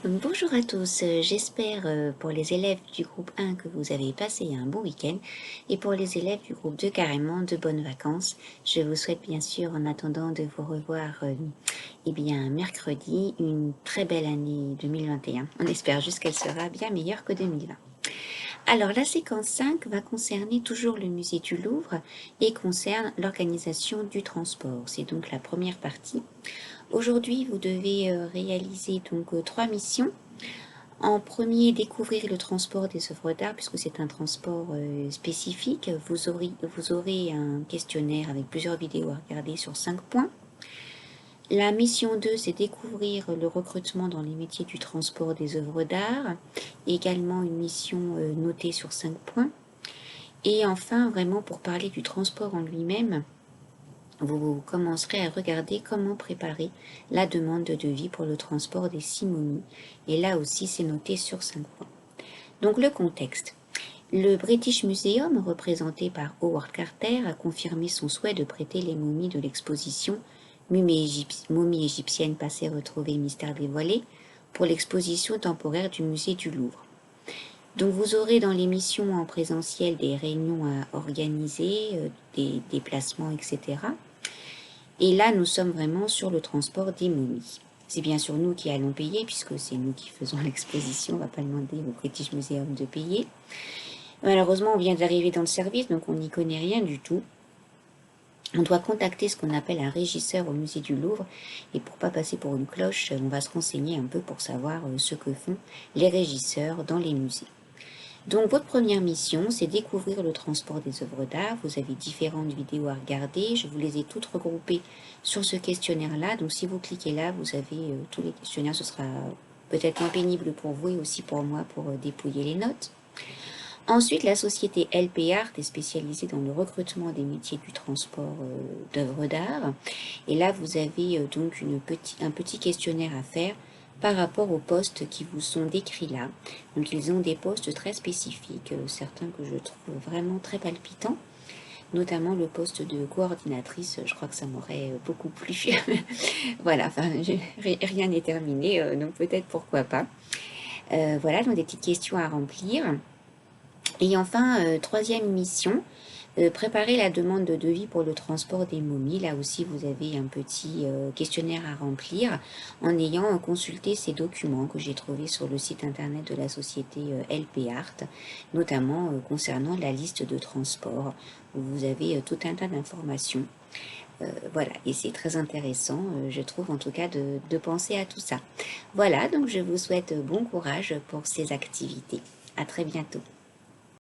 Donc, bonjour à tous, j'espère pour les élèves du groupe 1 que vous avez passé un bon week-end et pour les élèves du groupe 2 carrément de bonnes vacances. Je vous souhaite bien sûr en attendant de vous revoir eh bien, mercredi une très belle année 2021. On espère juste qu'elle sera bien meilleure que 2020. Alors la séquence 5 va concerner toujours le musée du Louvre et concerne l'organisation du transport. C'est donc la première partie. Aujourd'hui, vous devez réaliser donc 3 missions. En premier, découvrir le transport des œuvres d'art, puisque c'est un transport spécifique. Vous aurez un questionnaire avec plusieurs vidéos à regarder sur 5 points. La mission 2, c'est découvrir le recrutement dans les métiers du transport des œuvres d'art. Également une mission notée sur 5 points. Et enfin, vraiment pour parler du transport en lui-même, vous commencerez à regarder comment préparer la demande de devis pour le transport des 6 momies. Et là aussi, c'est noté sur 5 points. Donc le contexte. Le British Museum, représenté par Howard Carter, a confirmé son souhait de prêter les momies de l'exposition Momies égyptiennes passées, retrouvées, mystères dévoilés pour l'exposition temporaire du musée du Louvre. Donc vous aurez dans l'émission en présentiel des réunions à organiser, des déplacements, etc. Et là, nous sommes vraiment sur le transport des momies. C'est bien sûr nous qui allons payer, puisque c'est nous qui faisons l'exposition. On ne va pas demander au British Museum de payer. Malheureusement, on vient d'arriver dans le service, donc on n'y connaît rien du tout. On doit contacter ce qu'on appelle un régisseur au musée du Louvre. Et pour pas passer pour une cloche, on va se renseigner un peu pour savoir ce que font les régisseurs dans les musées. Donc votre première mission, c'est découvrir le transport des œuvres d'art. Vous avez différentes vidéos à regarder. Je vous les ai toutes regroupées sur ce questionnaire-là. Donc si vous cliquez là, vous avez tous les questionnaires. Ce sera peut-être moins pénible pour vous et aussi pour moi pour dépouiller les notes. Ensuite, la société LP Art est spécialisée dans le recrutement des métiers du transport d'œuvres d'art. Et là, vous avez donc un petit questionnaire à faire par rapport aux postes qui vous sont décrits là. Donc ils ont des postes très spécifiques, certains que je trouve vraiment très palpitants, notamment le poste de coordinatrice. Je crois que ça m'aurait beaucoup plu. Voilà, enfin, rien n'est terminé, donc peut-être pourquoi pas. Voilà, donc des petites questions à remplir. Et enfin, troisième mission, préparer la demande de devis pour le transport des momies. Là aussi, vous avez un petit questionnaire à remplir en ayant consulté ces documents que j'ai trouvés sur le site internet de la société LP Art, notamment concernant la liste de transport, où vous avez tout un tas d'informations. Voilà, et c'est très intéressant, je trouve en tout cas, de penser à tout ça. Voilà, donc je vous souhaite bon courage pour ces activités. À très bientôt.